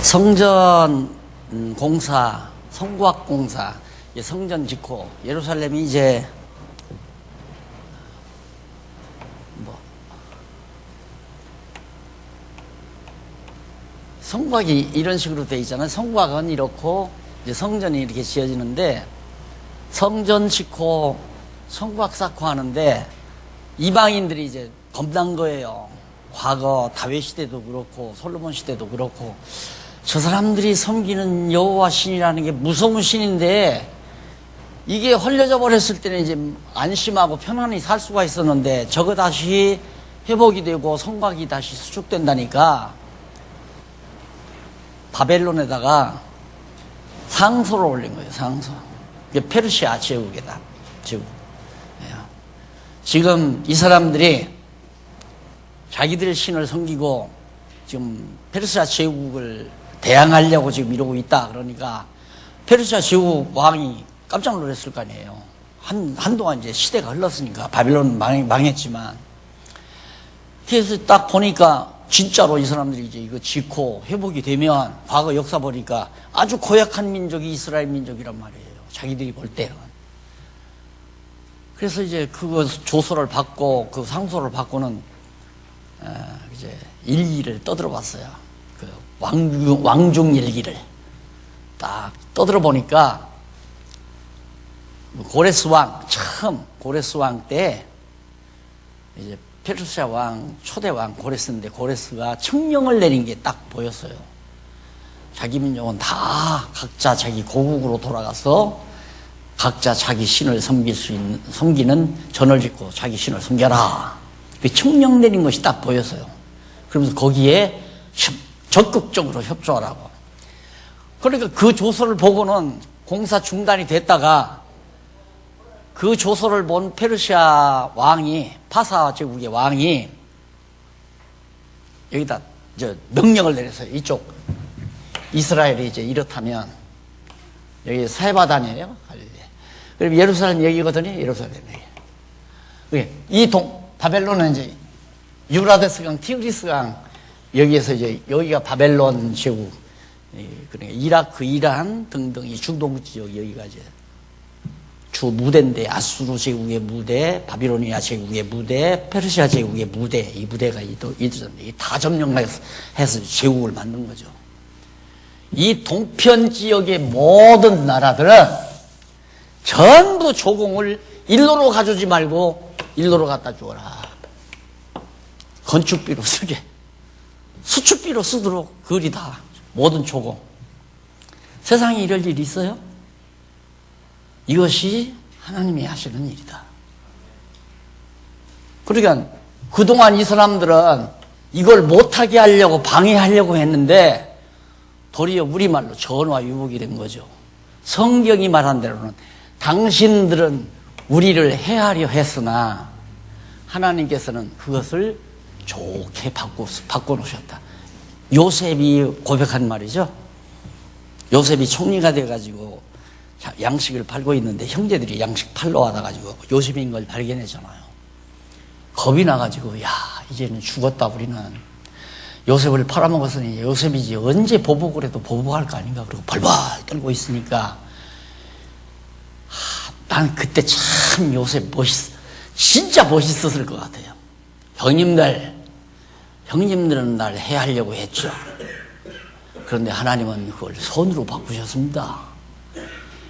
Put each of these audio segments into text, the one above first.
성전 공사, 성곽 공사, 성전 짓고 예루살렘이 이제 성곽이 이런 식으로 돼 있잖아요. 성곽은 이렇고 이제 성전이 이렇게 지어지는데 성전 짓고 성곽 쌓고 하는데 이방인들이 이제 겁난 거예요. 과거 다윗 시대도 그렇고 솔로몬 시대도 그렇고 저 사람들이 섬기는 여호와 신이라는 게 무서운 신인데 이게 헐려져 버렸을 때는 이제 안심하고 편안히 살 수가 있었는데 저거 다시 회복이 되고 성곽이 다시 수축된다니까 바벨론에다가 상소를 올린 거예요. 상소. 이게 페르시아 제국이다. 제국. 지금 이 사람들이 자기들 신을 섬기고 지금 페르시아 제국을 대항하려고 지금 이러고 있다. 그러니까 페르시아 제국 왕이 깜짝 놀랐을 거 아니에요. 한동안 이제 시대가 흘렀으니까 바벨론 망했지만. 그래서 딱 보니까 진짜로 이 사람들이 이제 이거 짓고 회복이 되면 과거 역사 보니까 아주 고약한 민족이 이스라엘 민족이란 말이에요. 자기들이 볼 때는. 그래서 이제 그거 조서를 받고 그 상소를 받고는 이제 일기를 떠들어 봤어요. 그 왕중 일기를 딱 떠들어 보니까 고레스 왕 처음 고레스 왕 때 이제 페르시아 왕 초대 왕 고레스인데 고레스가 청령을 내린 게 딱 보였어요. 자기 민족은 다 각자 자기 고국으로 돌아가서 각자 자기 신을 섬기는 전을 짓고 자기 신을 섬겨라. 그 청령 내린 것이 딱 보였어요. 그러면서 거기에 적극적으로 협조하라고. 그러니까 그 조서를 보고는 공사 중단이 됐다가 그 조서를 본 페르시아 왕이, 파사 제국의 왕이 여기다 명령을 내렸어요. 이쪽 이스라엘이 이제 이렇다면 여기 사해바단이에요. 그럼 예루살렘 여기거든요. 예루살렘 여기. 이 바벨론은 이제 유브라데스강, 티그리스강 여기에서 이제 여기가 바벨론 제국, 그러니까 이라크, 이란 등등 이 중동 지역 여기가 이제 주 무대인데 아수르 제국의 무대, 바비로니아 제국의 무대, 페르시아 제국의 무대, 이 무대가 다 점령해서 제국을 만든 거죠. 이 동편 지역의 모든 나라들은 전부 조공을 일로로 가져오지 말고 일로로 갖다 주어라. 건축비로 쓰게. 수축비로 쓰도록 그리다. 모든 조공. 세상에 이럴 일이 있어요? 이것이 하나님이 하시는 일이다. 그러니까 그동안 이 사람들은 이걸 못하게 하려고 방해하려고 했는데 도리어 우리말로 전화유복이 된 거죠. 성경이 말한 대로는 당신들은 우리를 해하려 했으나 하나님께서는 그것을 좋게 바꿔놓으셨다. 요셉이 고백한 말이죠. 요셉이 총리가 돼가지고 양식을 팔고 있는데 형제들이 양식 팔러 와가지고 요셉인 걸 발견했잖아요. 겁이 나가지고 야 이제는 죽었다 우리는. 요셉을 팔아먹었으니 요셉이지 언제 보복을 해도 보복할 거 아닌가. 그리고 벌벌 떨고 있으니까 난 그때 참 요셉 진짜 멋있었을 것 같아요. 형님들은 날 해하려고 했죠. 그런데 하나님은 그걸 선으로 바꾸셨습니다.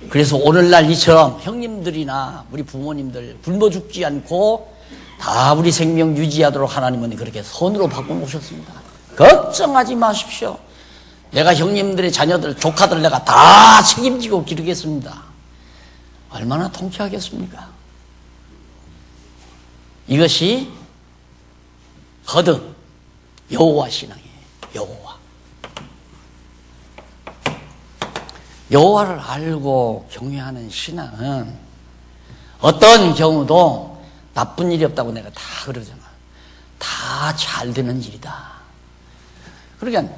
그래서 오늘날 이처럼 형님들이나 우리 부모님들 굶어 죽지 않고 다 우리 생명 유지하도록 하나님은 그렇게 선으로 바꿔놓으셨습니다. 걱정하지 마십시오. 내가 형님들의 자녀들, 조카들 내가 다 책임지고 기르겠습니다. 얼마나 통쾌하겠습니까? 이것이 거듭 여호와 신앙이에요. 여호와를 알고 경외하는 신앙은 어떤 경우도 나쁜 일이 없다고 내가 다 그러잖아. 다 잘 되는 일이다. 그러니까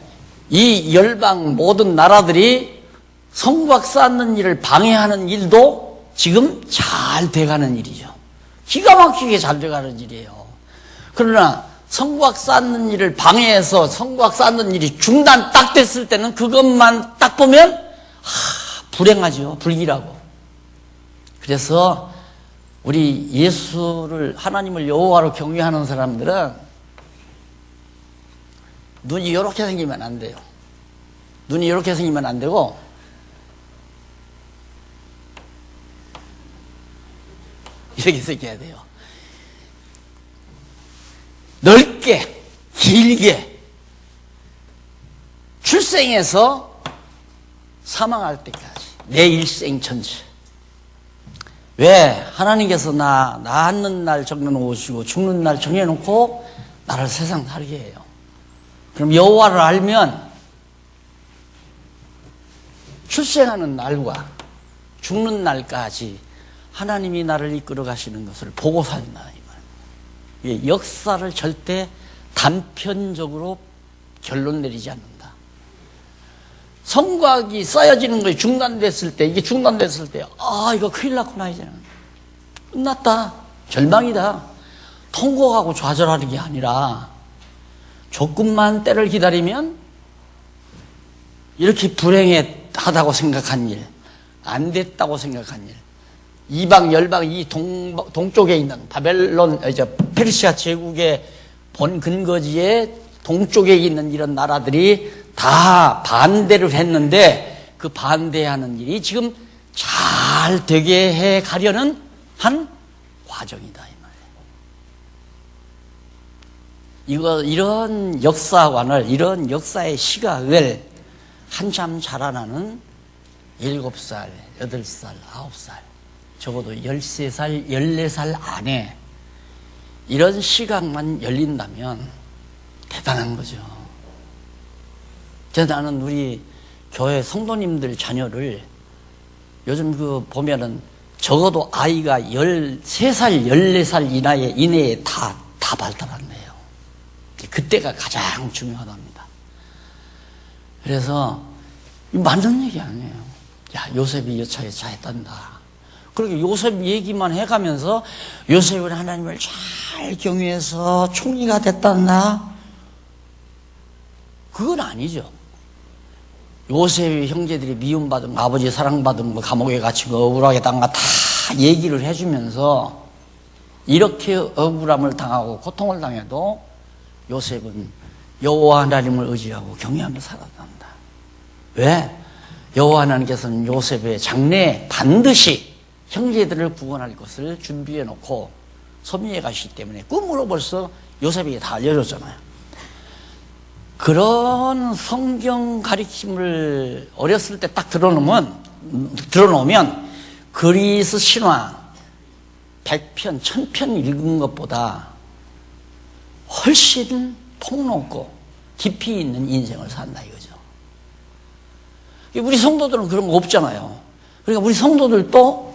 이 열방 모든 나라들이 성곽 쌓는 일을 방해하는 일도 지금 잘 돼가는 일이죠. 기가 막히게 잘 돼가는 일이에요. 그러나 성곽 쌓는 일을 방해해서 성곽 쌓는 일이 중단 딱 됐을 때는 그것만 딱 보면 불행하죠. 불길하고. 그래서 우리 예수를, 하나님을 여호와로 경외하는 사람들은 눈이 이렇게 생기면 안 돼요. 눈이 이렇게 생기면 안 되고 이렇게 생겨야 돼요. 넓게, 길게, 출생해서 사망할 때까지 내 일생 전체. 왜? 하나님께서 나 낳는 날 정해놓으시고 죽는 날 정해놓고 나를 세상 살게 해요. 그럼 여호와를 알면 출생하는 날과 죽는 날까지 하나님이 나를 이끌어 가시는 것을 보고 산다. 역사를 절대 단편적으로 결론 내리지 않는다. 성곽이 쌓여지는 것이 중단됐을 때, 이게 중단됐을 때, 이거 큰일 났구나, 이제는. 끝났다. 절망이다. 통곡하고 좌절하는 게 아니라, 조금만 때를 기다리면, 이렇게 불행하다고 생각한 일, 안 됐다고 생각한 일, 이방 열방 이 동쪽에 있는 바벨론 페르시아 제국의 본 근거지에 동쪽에 있는 이런 나라들이 다 반대를 했는데 그 반대하는 일이 지금 잘 되게 해 가려는 한 과정이다 이 말이에요. 이런 역사관을, 이런 역사의 시각을 한참 자라나는 7살, 8살, 9살 적어도 13살, 14살 안에 이런 시각만 열린다면 대단한 거죠. 나는 우리 교회 성도님들 자녀를 요즘 보면은 적어도 아이가 13살, 14살 이내에 다 발달한대요. 그때가 가장 중요하답니다. 그래서 맞는 얘기 아니에요. 야, 요셉이 여차에 잘했단다. 그렇게 요셉 얘기만 해가면서 요셉은 하나님을 잘 경외해서 총리가 됐단다. 그건 아니죠. 요셉의 형제들이 미움받은 거, 아버지 사랑받은 거, 감옥에 갇힌 거, 억울하게 당한 거 다 얘기를 해주면서 이렇게 억울함을 당하고 고통을 당해도 요셉은 여호와 하나님을 의지하고 경외하며 살아간다. 왜? 여호와 하나님께서는 요셉의 장래에 반드시 형제들을 구원할 것을 준비해 놓고 섭리해 가시기 때문에 꿈으로 벌써 요셉에게 다 알려줬잖아요. 그런 성경 가르침을 어렸을 때 딱 들어놓으면 그리스 신화 100편, 1000편 읽은 것보다 훨씬 폭넓고 깊이 있는 인생을 산다 이거죠. 우리 성도들은 그런 거 없잖아요. 그러니까 우리 성도들도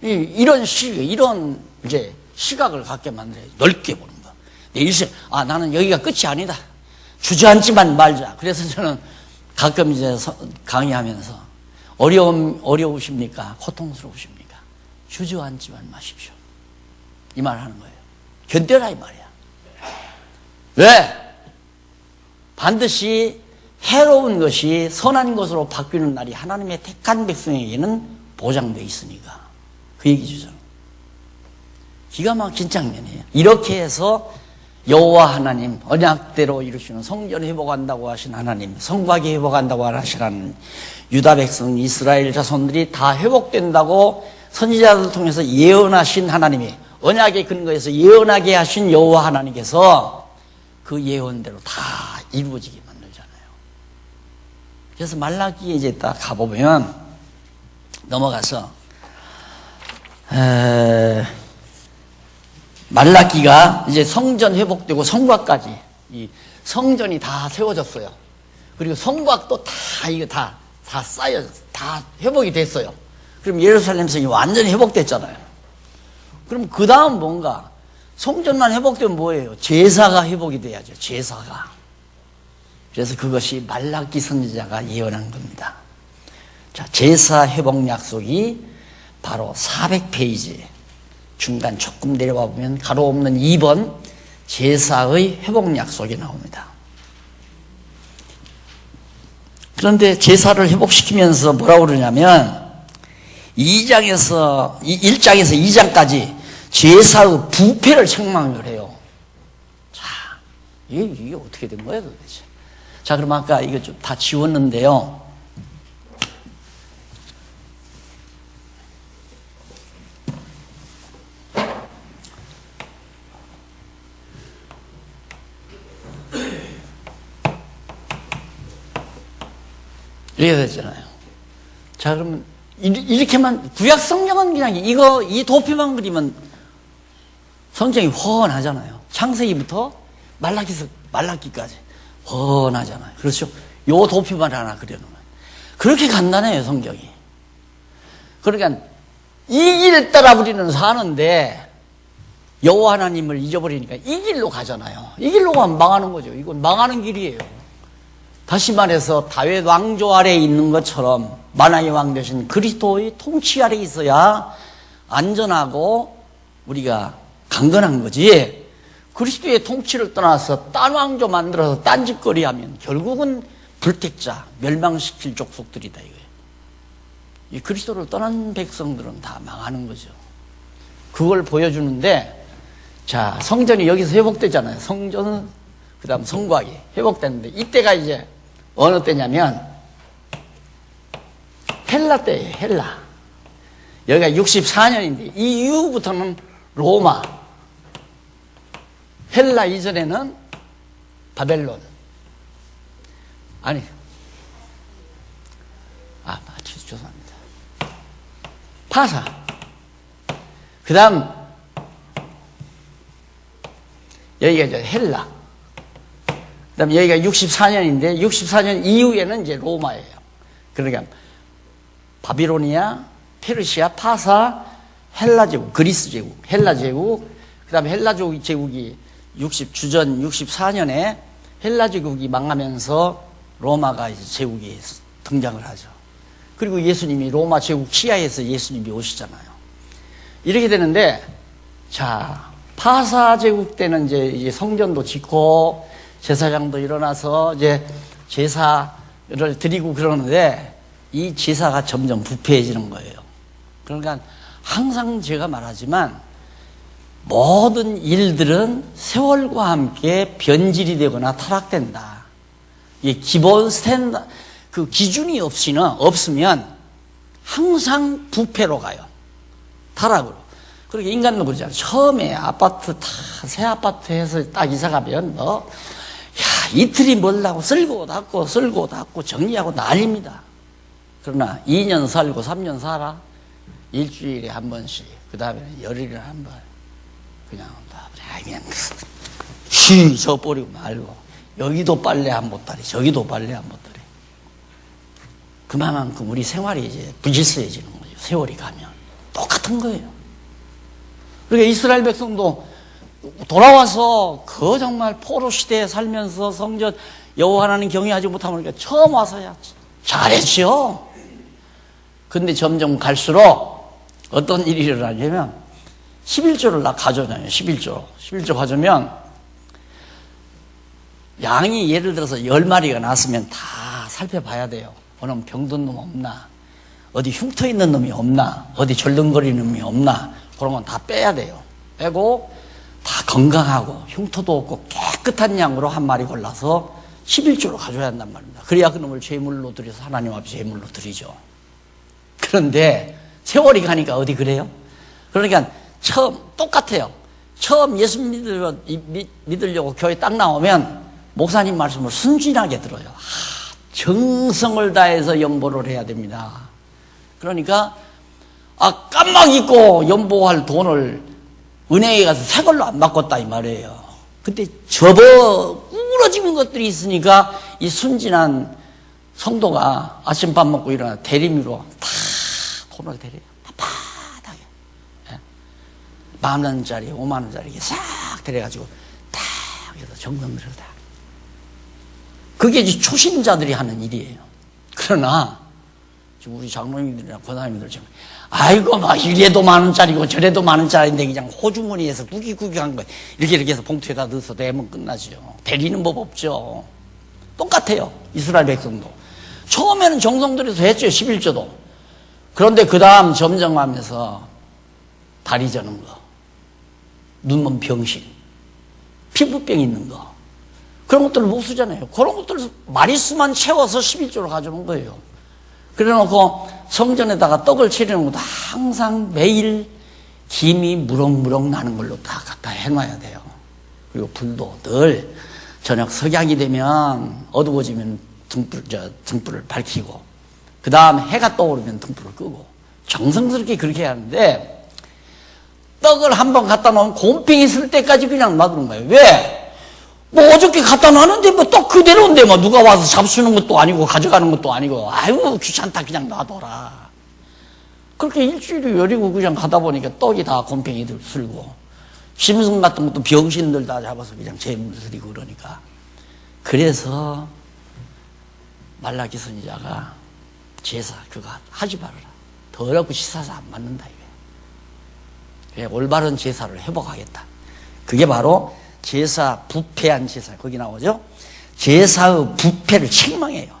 이런 이제 시각을 갖게 만들어야지. 넓게 보는 거. 내 일생, 나는 여기가 끝이 아니다. 주저앉지만 말자. 그래서 저는 가끔 이제 강의하면서 어려우십니까? 고통스러우십니까? 주저앉지만 마십시오. 이 말 하는 거예요. 견뎌라 이 말이야. 왜? 반드시 해로운 것이 선한 것으로 바뀌는 날이 하나님의 택한 백성에게는 보장되어 있으니까. 그 얘기죠. 기가 막힌 장면이에요. 이렇게 해서 여호와 하나님, 언약대로 이루시는 성전 회복한다고 하신 하나님, 성곽이 회복한다고 하신 하나님, 유다 백성 이스라엘 자손들이 다 회복된다고 선지자들을 통해서 예언하신 하나님이, 언약의 근거에서 예언하게 하신 여호와 하나님께서 그 예언대로 다 이루어지게 만들잖아요. 그래서 말라기에 이제 딱 가보면 넘어가서 말라기가 이제 성전 회복되고 성곽까지 이 성전이 다 세워졌어요. 그리고 성곽도 다 쌓여 다 회복이 됐어요. 그럼 예루살렘 성이 완전히 회복됐잖아요. 그럼 그 다음 뭔가 성전만 회복되면 뭐예요? 제사가 회복이 돼야죠. 제사가. 그래서 그것이 말라기 선지자가 예언한 겁니다. 자, 제사 회복 약속이 바로 400페이지 중간 조금 내려와 보면 가로 없는 2번 제사의 회복 약속이 나옵니다. 그런데 제사를 회복시키면서 뭐라고 그러냐면 1장에서 2장까지 제사의 부패를 책망을 해요. 자, 이게 어떻게 된 거예요 도대체? 자, 그럼 아까 이거 좀 다 지웠는데요. 이렇게 됐잖아요. 자, 그러면 이렇게만 구약 성경은 그냥 이 도표만 그리면 성경이 훤하잖아요. 창세기부터 말라기까지 훤하잖아요. 그렇죠? 요 도표만 하나 그려놓으면 그렇게 간단해요 성경이. 그러니까 이 길 따라 우리는 사는데 여호와 하나님을 잊어버리니까 이 길로 가잖아요. 이 길로 가면 망하는 거죠. 이건 망하는 길이에요. 다시 말해서 다윗 왕조 아래에 있는 것처럼 만왕의 왕 되신 그리스도의 통치 아래에 있어야 안전하고 우리가 강건한 거지. 그리스도의 통치를 떠나서 딴 왕조 만들어서 딴짓거리 하면 결국은 불택자, 멸망시킬 족속들이다 이거예요. 이 그리스도를 떠난 백성들은 다 망하는 거죠. 그걸 보여주는데, 자, 성전이 여기서 회복되잖아요. 성전은 그 다음 성곽이 회복됐는데, 이때가 이제 어느 때냐면 헬라 때예요. 헬라. 여기가 64년인데 이 이후부터는 로마. 헬라 이전에는 바벨론. 아니, 죄송합니다. 파사. 그 다음 여기가 이제 헬라. 그 다음 여기가 64년인데 64년 이후에는 이제 로마예요. 그러니까 바비로니아, 페르시아, 파사, 헬라 제국, 그리스 제국, 헬라 제국. 그 다음에 헬라 제국이 주전 64년에 헬라 제국이 망하면서 로마가 이제 제국이 등장을 하죠. 그리고 예수님이 로마 제국 치하에서 예수님이 오시잖아요. 이렇게 되는데, 자, 파사 제국 때는 이제 성전도 짓고 제사장도 일어나서 이제 제사를 드리고 그러는데 이 제사가 점점 부패해지는 거예요. 그러니까 항상 제가 말하지만 모든 일들은 세월과 함께 변질이 되거나 타락된다. 이 기본 그 기준이 없으면 항상 부패로 가요. 타락으로. 그러니까 인간도 그러잖아요. 처음에 새 아파트 해서 딱 이사 가면 이틀이 멀다고 쓸고 닦고 정리하고 난립니다. 그러나 2년 살고 3년 살아. 일주일에 한 번씩, 그 다음에는 열흘에 한 번. 그냥 져버리고 말고, 여기도 빨래 한 보따리, 저기도 빨래 한 보따리. 그만큼 우리 생활이 이제 부질서해지는 거죠. 세월이 가면. 똑같은 거예요. 그러니까 이스라엘 백성도 돌아와서 그 정말 포로 시대에 살면서 성전 여호와 하나님 경외하지 못하니까 처음 와서야 잘했죠. 근데 점점 갈수록 어떤 일이 일어나냐면 11조를 가져오잖아요. 11조 가져오면 양이 예를 들어서 10마리가 났으면 다 살펴봐야 돼요. 어느 병든 놈 없나, 어디 흉터 있는 놈이 없나, 어디 절름거리는 놈이 없나, 그런 건 다 빼야 돼요. 빼고 다 건강하고 흉터도 없고 깨끗한 양으로 한 마리 골라서 11조로 가져야 한단 말입니다. 그래야 그 놈을 제물로 드려서 하나님 앞에 제물로 드리죠. 그런데 세월이 가니까 어디 그래요? 그러니까 똑같아요. 처음 예수 믿으려고 교회 딱 나오면 목사님 말씀을 순진하게 들어요. 정성을 다해서 연보를 해야 됩니다. 그러니까 깜막 잊고 연보할 돈을 은행에 가서 새 걸로 안 바꿨다 이 말이에요. 근데 구부러진 것들이 있으니까 이 순진한 성도가 아침밥 먹고 일어나 대리미로 다 돈을 대려요. 바닥에. 10,000원짜리, 50,000원짜리 싹 대려가지고 딱 해서 정성들을 다. 그게 이제 초신자들이 하는 일이에요. 그러나 지금 우리 장로님들이나 권사님들 지금 아이고 막 이래도 10,000원짜리고 저래도 10,000원짜리인데 그냥 호주머니에서 구기구기한 거 이렇게 해서 봉투에다 넣어서 내면 끝나죠. 데리는 법 없죠. 똑같아요. 이스라엘 백성도 처음에는 정성 들여서 했죠. 11조도. 그런데 그 다음 점점 하면서 다리 저는 거, 눈먼 병신, 피부병 있는 거 그런 것들을 못 쓰잖아요. 그런 것들을 마리수만 채워서 11조로 가져오는 거예요. 그래놓고 성전에다가 떡을 차리는 것도 항상 매일 김이 무럭무럭 나는 걸로 다 갖다 해놔야 돼요. 그리고 불도 늘 저녁 석양이 되면 어두워지면 등불을 밝히고 그 다음 해가 떠오르면 등불을 끄고 정성스럽게 그렇게 하는데 떡을 한번 갖다 놓으면 곰팡이 있을 때까지 그냥 놔두는 거예요. 왜? 뭐 어저께 갖다 놨는데 뭐 떡 그대로인데 뭐 누가 와서 잡수는 것도 아니고 가져가는 것도 아니고 아이고 귀찮다 그냥 놔둬라. 그렇게 일주일이 열이고 그냥 가다 보니까 떡이 다 곰팡이들 쓸고 짐승 같은 것도 병신들 다 잡아서 그냥 재물 드리고 그러니까 그래서 말라기 선지자가 제사 그거 하지 말아라. 더럽고 치사서 안 맞는다 이게. 올바른 제사를 회복하겠다. 그게 바로 제사 부패한 제사 거기 나오죠. 제사의 부패를 책망해요.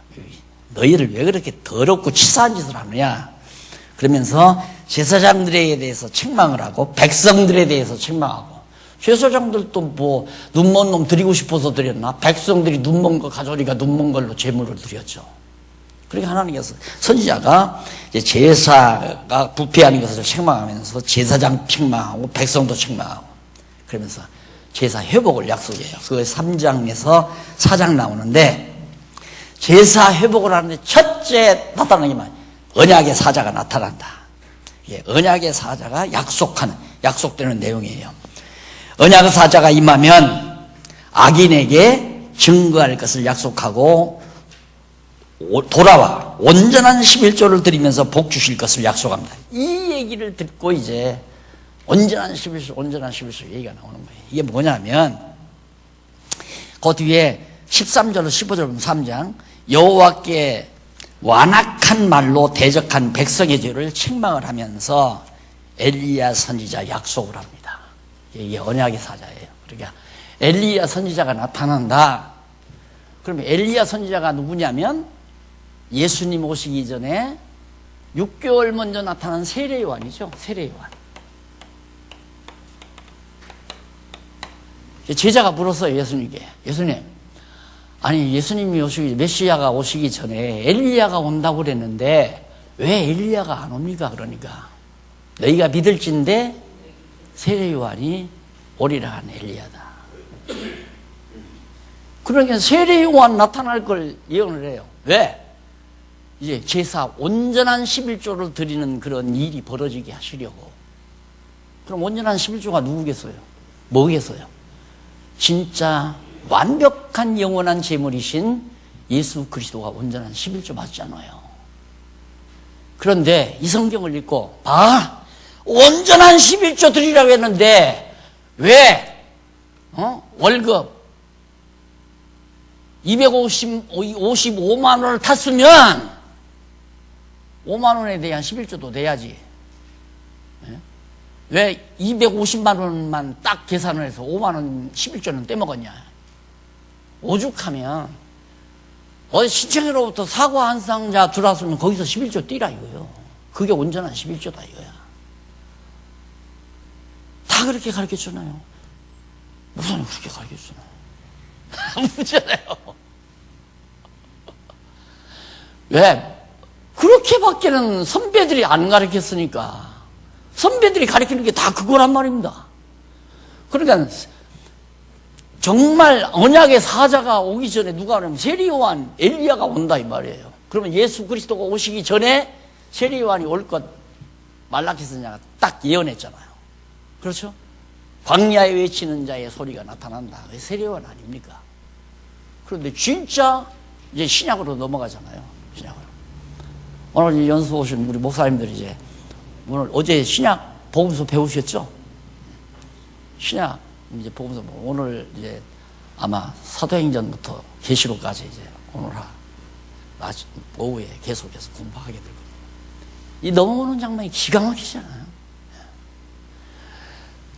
너희를 왜 그렇게 더럽고 치사한 짓을 하느냐 그러면서 제사장들에 대해서 책망을 하고 백성들에 대해서 책망하고 제사장들도 뭐 눈먼 놈 드리고 싶어서 드렸나? 백성들이 눈먼 거 가져오니까 눈먼 걸로 제물을 드렸죠. 그렇게 하나님께서 선지자가 이제 제사가 부패하는 것을 책망하면서 제사장 책망하고 백성도 책망하고 그러면서 제사 회복을 약속해요. 그 3장에서 4장 나오는데 제사 회복을 하는데 첫째 나타나는 게 뭐냐? 언약의 사자가 나타난다. 예, 언약의 사자가 약속되는 내용이에요. 언약의 사자가 임하면 악인에게 증거할 것을 약속하고 돌아와 온전한 11조를 드리면서 복 주실 것을 약속합니다. 이 얘기를 듣고 이제 온전한 11조 얘기가 나오는 거예요. 이게 뭐냐면 그 뒤에 13절로 15절 3장 여호와께 완악한 말로 대적한 백성의 죄를 책망을 하면서 엘리야 선지자 약속을 합니다. 이게 언약의 사자예요. 그러니까 엘리야 선지자가 나타난다. 그러면 엘리야 선지자가 누구냐면 예수님 오시기 전에 6개월 먼저 나타난 세례요한이죠. 세례요한. 제자가 물었어요. 예수님께. 예수님, 아니 예수님이 오시기 메시아가 오시기 전에 엘리야가 온다고 그랬는데 왜 엘리야가 안 옵니까? 그러니까 너희가 믿을진데 세례요한이 오리라 한 엘리야다. 그러니까 세례요한 나타날 걸 예언을 해요. 왜? 이제 제사 온전한 11조를 드리는 그런 일이 벌어지게 하시려고. 그럼 온전한 11조가 누구겠어요? 뭐겠어요? 진짜 완벽한 영원한 제물이신 예수 그리스도가 온전한 11조 맞잖아요. 그런데 이 성경을 읽고 온전한 11조 드리라고 했는데 왜 월급 255만 원을 탔으면 5만 원에 대한 11조도 내야지. 왜 250만 원만 딱 계산을 해서 5만 원 11조는 떼먹었냐. 오죽하면 신청으로부터 사과 한 상자 들어왔으면 거기서 11조 띄라 이거예요. 그게 온전한 11조다 이거야. 다 그렇게 가르쳐주나요? 목사님 그렇게 가르쳐주나요? 안 묻잖아요. 왜? 그렇게밖에는 선배들이 안 가르쳤으니까. 선배들이 가르치는 게 다 그거란 말입니다. 그러니까 정말 언약의 사자가 오기 전에 누가 오냐면 세례요한 엘리야가 온다 이 말이에요. 그러면 예수 그리스도가 오시기 전에 세례요한이 올 것 말라기 선지자가 딱 예언했잖아요. 그렇죠? 광야에 외치는 자의 소리가 나타난다. 그게 세례요한 아닙니까? 그런데 진짜 이제 신약으로 넘어가잖아요. 신약으로. 오늘 연수 오신 우리 목사님들이 이제 어제 신약 복음서 배우셨죠? 신약 이제 복음서 오늘 이제 아마 사도행전부터 계시록까지 이제 오늘 오후에 계속해서 공부하게 될 겁니다. 이 넘어오는 장면이 기가 막히잖아요.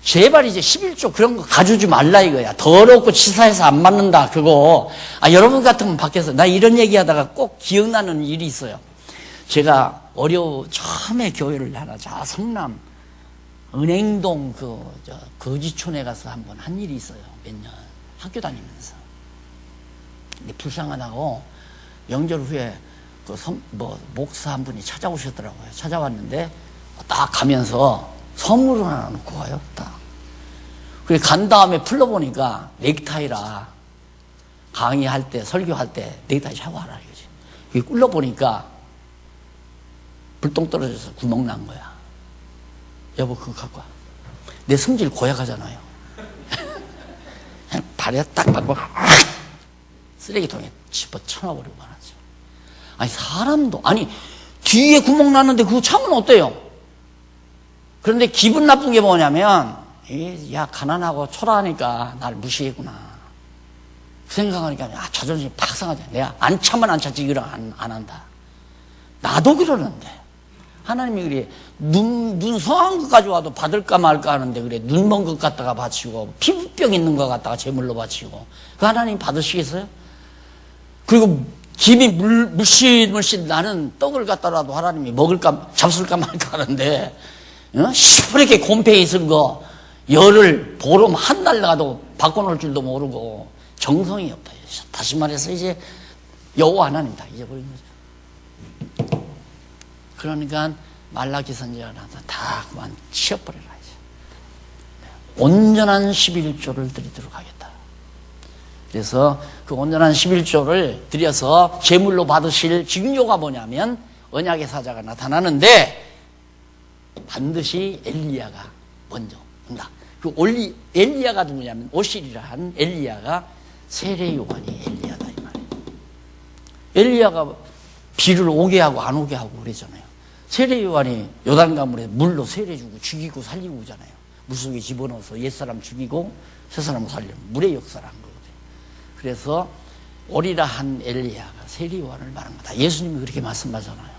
제발 이제 11조 그런 거 가져오지 말라 이거야. 더럽고 치사해서 안 맞는다 그거. 여러분 같으면 밖에서 나 이런 얘기하다가 꼭 기억나는 일이 있어요. 제가 처음에 교회를 하나 성남 은행동 거지촌에 가서 한번 한 일이 있어요. 몇 년 학교 다니면서. 근데 불쌍하다고 명절 후에 목사 한 분이 찾아오셨더라고요. 찾아왔는데 딱 가면서 선물을 하나 놓고 가요. 딱. 그래 간 다음에 풀러보니까 넥타이라 강의할 때 설교할 때 넥타이 샤워하라 이거지. 이게 꿀러보니까 불똥 떨어져서 구멍 난 거야. 여보 그거 갖고 와. 내 성질 고약하잖아요. 발에 딱 받고 쓰레기통에 집어쳐놔버리고 말았죠. 사람도 뒤에 구멍 났는데 그거 참으면 어때요? 그런데 기분 나쁜 게 뭐냐면 야 가난하고 초라하니까 날 무시했구나 그 생각하니까 자존심이 팍 상하잖아. 내가 안 참으면 안 참지 이걸 안 한다. 나도 그러는데 하나님이 그래 눈 성한 것까지 와도 받을까 말까 하는데 그래 눈 먼 것 갖다가 바치고 피부병 있는 것 갖다가 제물로 바치고 그 하나님 받으시겠어요? 그리고 김이 물씬 나는 떡을 갖다라도 하나님이 잡술까 말까 하는데 시퍼렇게 곰팡이 있은 거 열을 보름 한 달 나가도 바꿔놓을 줄도 모르고 정성이 없다. 다시 말해서 이제 여호와 하나님 다 잊어버린 거죠. 그러니까 말라기 선지자가 나서 다 그만 치워버려라 이제. 온전한 11조를 드리도록 하겠다. 그래서 그 온전한 11조를 드려서 제물로 받으실 징조가 뭐냐면 언약의 사자가 나타나는데 반드시 엘리야가 먼저 온다. 그 엘리야가 누구냐면 오실이라 한 엘리야가 세례 요한이 엘리야다 이 말이에요. 엘리야가 비를 오게 하고 안 오게 하고 그러잖아요. 세례 요한이 요단강물에 물로 세례 주고 죽이고 살리고 오잖아요. 물속에 집어넣어서 옛사람 죽이고 새사람 살리고 물의 역사를 한 거거든요. 그래서 오리라 한 엘리야가 세례 요한을 말한 거다. 예수님이 그렇게 말씀하잖아요.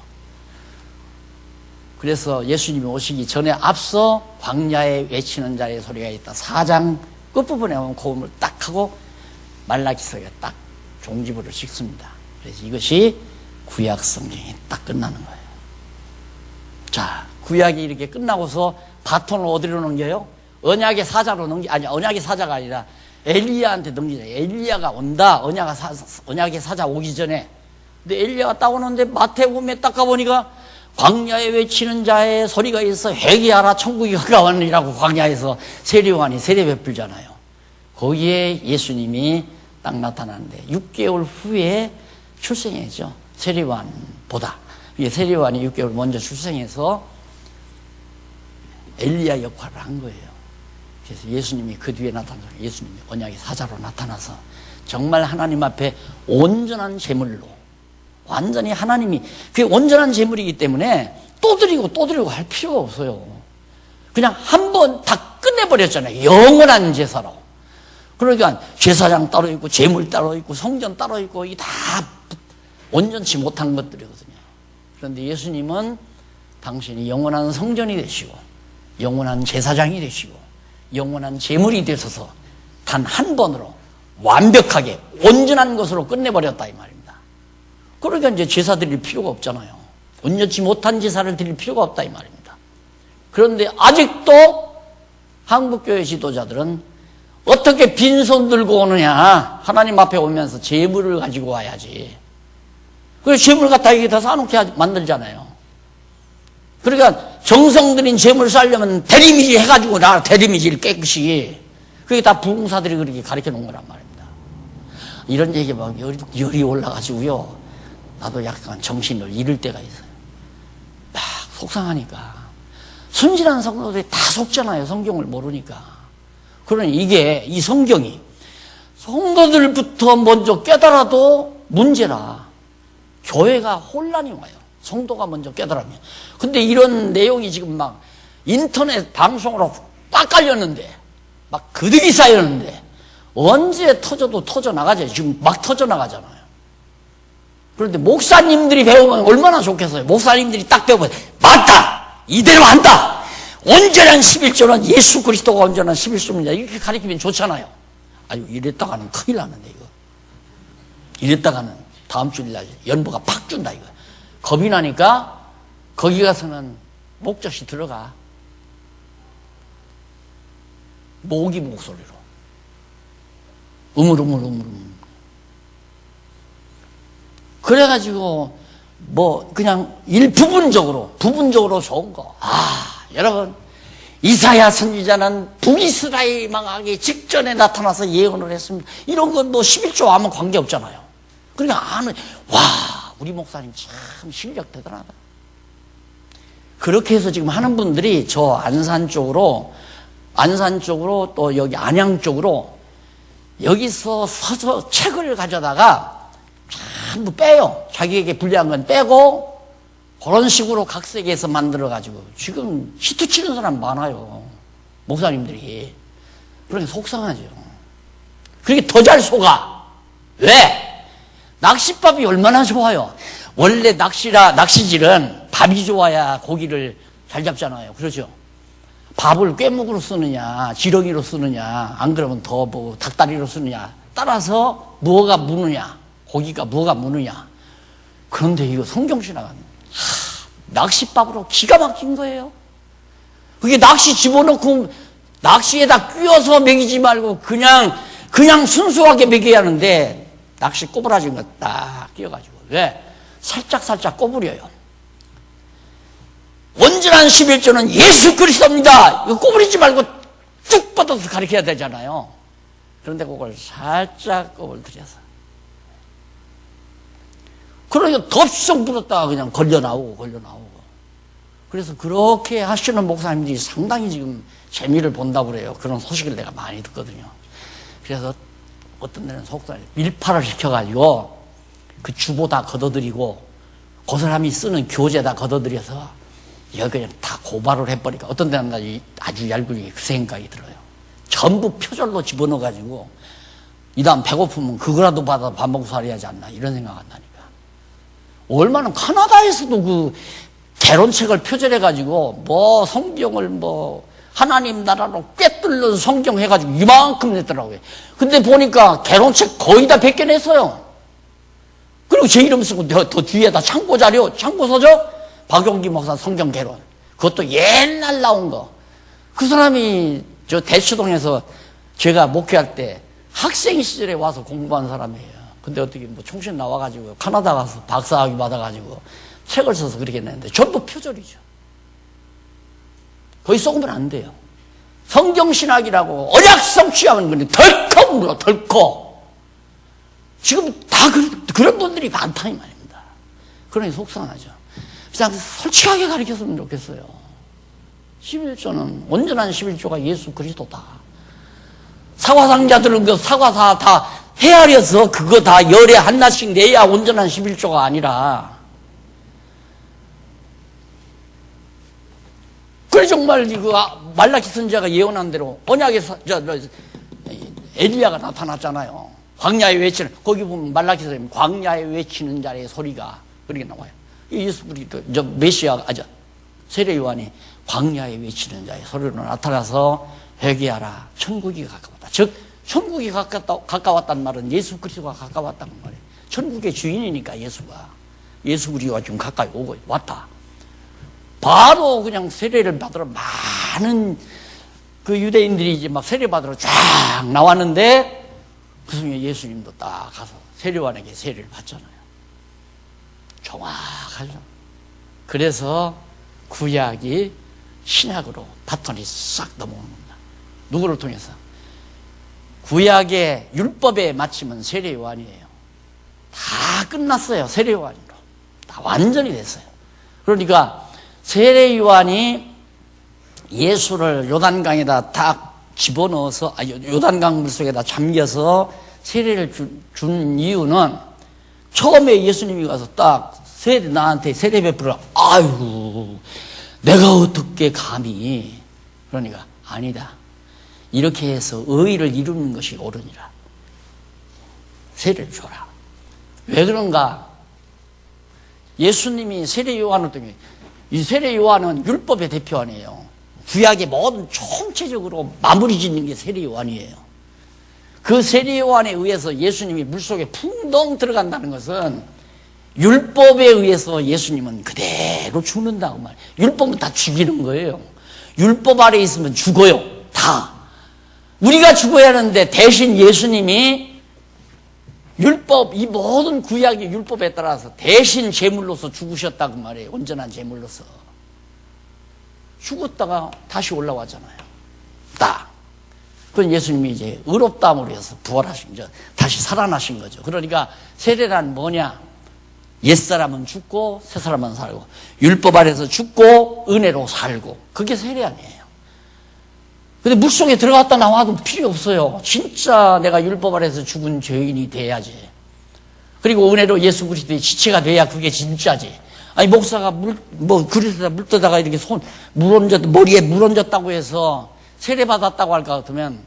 그래서 예수님이 오시기 전에 앞서 광야에 외치는 자의 소리가 있다. 4장 끝부분에 보면 고음을 딱 하고 말라기서가 딱 종지부를 찍습니다. 그래서 이것이 구약 성경이 딱 끝나는 거예요. 자, 구약이 이렇게 끝나고서 바톤을 어디로 넘겨요? 언약의 사자로 언약의 사자가 아니라 엘리야한테 넘기자. 엘리야가 온다. 언약의 사자 오기 전에. 근데 엘리야가 딱 오는데 마태복음에 딱 가보니까 광야에 외치는 자의 소리가 있어 회개하라 천국이 가까웠느니라고 광야에서 세례요한이 세례 베풀잖아요. 거기에 예수님이 딱 나타나는데 6개월 후에 출생했죠. 세례요한보다. 세례요한이 6개월 먼저 출생해서 엘리야 역할을 한 거예요. 그래서 예수님이 그 뒤에 나타나서 예수님이 언약의 사자로 나타나서 정말 하나님 앞에 온전한 제물로 완전히 하나님이 그게 온전한 제물이기 때문에 또 드리고 할 필요가 없어요. 그냥 한 번 다 끝내버렸잖아요. 영원한 제사로. 그러니까 제사장 따로 있고 제물 따로 있고 성전 따로 있고 이게 다 온전치 못한 것들이거든요. 그런데 예수님은 당신이 영원한 성전이 되시고 영원한 제사장이 되시고 영원한 제물이 되셔서 단 한 번으로 완벽하게 온전한 것으로 끝내버렸다 이 말입니다. 그러니까 이제 제사 드릴 필요가 없잖아요. 온전치 못한 제사를 드릴 필요가 없다 이 말입니다. 그런데 아직도 한국교회 지도자들은 어떻게 빈손 들고 오느냐. 하나님 앞에 오면서 제물을 가지고 와야지. 그래서 제물 갖다 이게 다 쌓아놓게 만들잖아요. 그러니까 정성 들인 제물 쌓으려면 대리미질 해가지고 나 대리미질 깨끗이. 그게 다 부흥사들이 그렇게 가르쳐 놓은 거란 말입니다. 이런 얘기 막 열이 올라가지고요. 나도 약간 정신을 잃을 때가 있어요. 막 속상하니까. 순진한 성도들이 다 속잖아요. 성경을 모르니까. 그러니 이 성경이 성도들부터 먼저 깨달아도 문제라. 교회가 혼란이 와요. 성도가 먼저 깨달으면. 근데 이런 내용이 지금 막 인터넷 방송으로 꽉 깔렸는데 막 그득이 쌓였는데 언제 터져도 터져나가죠. 지금 막 터져나가잖아요. 그런데 목사님들이 배우면 얼마나 좋겠어요. 목사님들이 딱 배우면 맞다! 이대로 한다! 온전한 11조는 예수 그리스도가 온전한 11조입니다. 이렇게 가르치면 좋잖아요. 아유, 이랬다가는 큰일 나는데, 이거. 이랬다가는 다음 주일날 연보가 팍 준다, 이거. 겁이 나니까 거기 가서는 목젖이 들어가. 모기 목소리로. 우물우물. 그래가지고, 그냥 부분적으로 좋은 거. 여러분, 이사야 선지자는 북이스라엘 망하기 직전에 나타나서 예언을 했습니다. 이런 건 11조 하면 관계없잖아요. 그러니까 우리 목사님 참 실력 대단하다. 그렇게 해서 지금 하는 분들이 저 안산 쪽으로 또 여기 안양 쪽으로 여기서 서서 책을 가져다가 전부 빼요. 자기에게 불리한 건 빼고 그런 식으로 각색해서 만들어가지고 지금 히트 치는 사람 많아요. 목사님들이. 그러니까 속상하죠. 그렇게 더 잘 속아. 왜? 낚싯밥이 얼마나 좋아요. 원래 낚시질은 밥이 좋아야 고기를 잘 잡잖아요. 그렇죠? 밥을 꿰목으로 쓰느냐, 지렁이로 쓰느냐, 안 그러면 더 닭다리로 쓰느냐, 따라서 뭐가 무느냐, 고기가 뭐가 무느냐. 그런데 이거 성경신학은 낚싯밥으로 기가 막힌 거예요. 그게 낚시 집어넣고 낚시에다 끼워서 먹이지 말고 그냥 순수하게 먹여야 하는데 낚시 꼬부라진 거 딱 끼워가지고. 왜? 살짝 꼬부려요. 온전한 11조는 예수 그리스도입니다. 이거 꼬부리지 말고 쭉 뻗어서 가르쳐야 되잖아요. 그런데 그걸 살짝 꼬불들여서. 그러니까 덥석 불었다가 그냥 걸려 나오고. 그래서 그렇게 하시는 목사님들이 상당히 지금 재미를 본다고 그래요. 그런 소식을 내가 많이 듣거든요. 그래서 어떤 데는 속상해. 밀파를 시켜가지고 그 주보 다 걷어들이고 그 사람이 쓰는 교재 다 걷어들여서 이거 그냥 다 고발을 해버리니까 어떤 데는 아주 얄궂게 그 생각이 들어요. 전부 표절로 집어넣어가지고 이 다음 배고프면 그거라도 받아 밥 먹고 살아야지 않나 이런 생각 한다니까. 얼마나 카나다에서도 그 개론책을 표절해가지고 성경을 하나님 나라로 꿰뚫는 성경 해가지고 이만큼 냈더라고요. 근데 보니까 개론책 거의 다 벗겨냈어요. 그리고 제 이름 쓰고 더 뒤에다 참고 서적 박용기 목사 성경 개론. 그것도 옛날 나온 거. 그 사람이 저 대치동에서 제가 목회할 때 학생 시절에 와서 공부한 사람이에요. 근데 어떻게 총신 나와가지고 카나다 가서 박사학위 받아가지고 책을 써서 그렇게 냈는데 전부 표절이죠. 거기 썩으면 안 돼요. 성경신학이라고 언약 성취하면 그냥 덜컥 물어, 덜컥. 지금 다 그런 분들이 많다 이 말입니다. 그러니 속상하죠. 그냥 솔직하게 가르쳤으면 좋겠어요. 11조는 온전한 11조가 예수 그리스도다. 사과상자들은 그 사과사 다 헤아려서 그거 다 열에 하나씩 내야 온전한 11조가 아니라. 그래 정말 말라기 선지자가 예언한 대로 언약에서 엘리야가 나타났잖아요. 광야에 외치는, 거기 보면 말라기서 광야에 외치는 자의 소리가 그렇게 나와요. 예수 그리스도 메시아가 세례 요한이 광야에 외치는 자의 소리로 나타나서 회개하라. 천국이 가까웠다. 즉 천국이 가까웠단 말은 예수 그리스도가 가까웠다는 말이에요. 천국의 주인이니까 예수 그리스도가 지금 가까이 오고 왔다. 바로 그냥 세례를 받으러 많은 그 유대인들이 이제 막 세례 받으러 쫙 나왔는데 그 중에 예수님도 딱 가서 세례요한에게 세례를 받잖아요. 정확하죠. 그래서 구약이 신약으로 바톤이 싹 넘어오는 겁니다. 누구를 통해서? 구약의 율법의 마침은 세례요한이에요. 다 끝났어요. 세례요한으로. 다 완전히 됐어요. 그러니까 세례요한이 예수를 요단강에다 딱 집어넣어서 요단강 물속에다 잠겨서 세례를 준 이유는 처음에 예수님이 가서 딱 나한테 세례 베풀어. 아이고 내가 어떻게 감히. 그러니까 아니다. 이렇게 해서 의의를 이루는 것이 옳으니라. 세례를 줘라. 왜 그런가? 예수님이 세례 요한을 통해, 이 세례 요한은 율법의 대표 아니에요. 구약의 모든 총체적으로 마무리 짓는 게 세례 요한이에요. 그 세례 요한에 의해서 예수님이 물속에 풍덩 들어간다는 것은 율법에 의해서 예수님은 그대로 죽는다고 말이에요. 율법은 다 죽이는 거예요. 율법 아래 있으면 죽어요. 다. 우리가 죽어야 하는데 대신 예수님이 율법, 이 모든 구약의 율법에 따라서 대신 제물로서 죽으셨다고 말이에요. 온전한 제물로서. 죽었다가 다시 올라왔잖아요. 딱. 그건 예수님이 이제 의롭다함으로 해서 부활하신 거죠. 다시 살아나신 거죠. 그러니까 세례란 뭐냐? 옛사람은 죽고 새사람은 살고, 율법 아래서 죽고 은혜로 살고, 그게 세례 아니에요. 근데 물속에 들어갔다 나와도 필요 없어요. 진짜 내가 율법 아래서 죽은 죄인이 돼야지. 그리고 은혜로 예수 그리스도의 지체가 돼야 그게 진짜지. 아니 목사가 그릇에다 물 떠다가 이렇게 머리에 물 얹었다고 해서 세례 받았다고 할 것 같으면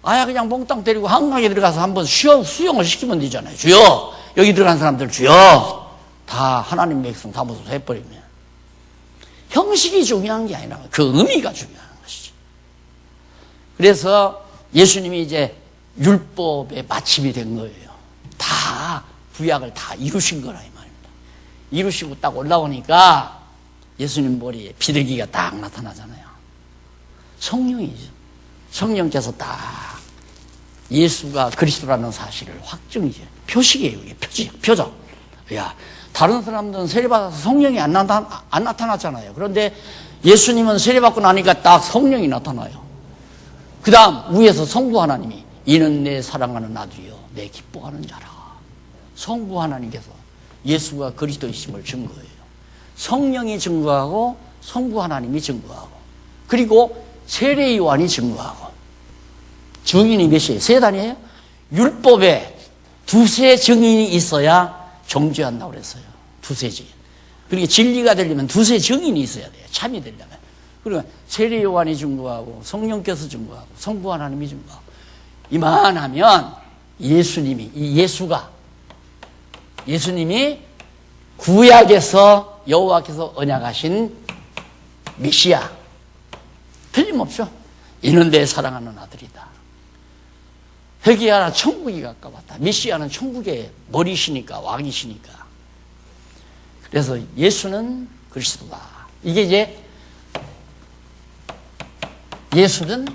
아야 그냥 몽땅 때리고 한강에 들어가서 한번 수영을 시키면 되잖아요. 주여, 여기 들어간 사람들 주여, 다 하나님 백성 다 모두 해버리면. 형식이 중요한 게 아니라 그 의미가 중요한 것이죠. 그래서 예수님이 이제 율법의 마침이 된 거예요. 다 구약을 다 이루신 거라 이 말입니다. 이루시고 딱 올라오니까 예수님 머리에 비둘기가 딱 나타나잖아요. 성령이죠. 성령께서 딱 예수가 그리스도라는 사실을 확증이죠. 표식이에요. 이게 표적. 야, 다른 사람들은 세례받아서 성령이 안 나타났잖아요. 그런데 예수님은 세례받고 나니까 딱 성령이 나타나요. 그 다음 위에서 성부 하나님이 이는 내 사랑하는 아들이요 내 기뻐하는 자라. 성부 하나님께서 예수가 그리스도이심을 증거해요. 성령이 증거하고 성부 하나님이 증거하고, 그리고 세례 요한이 증거하고. 증인이 몇이에요? 세 단이에요? 율법에 두세 증인이 있어야 정죄한다고 그랬어요. 두세 증인. 그러니까 진리가 되려면 두세 증인이 있어야 돼요. 참이 되려면. 그러니까 세례 요한이 증거하고 성령께서 증거하고 성부 하나님이 증거하고, 이만하면 예수님이 구약에서 여호와께서 언약하신 메시아, 틀림없죠. 이는 내 사랑하는 아들이다. 회개하라 천국이 가까웠다. 메시아는 천국의 머리시니까, 왕이시니까. 그래서 예수는 그리스도다. 이게 이제 예수는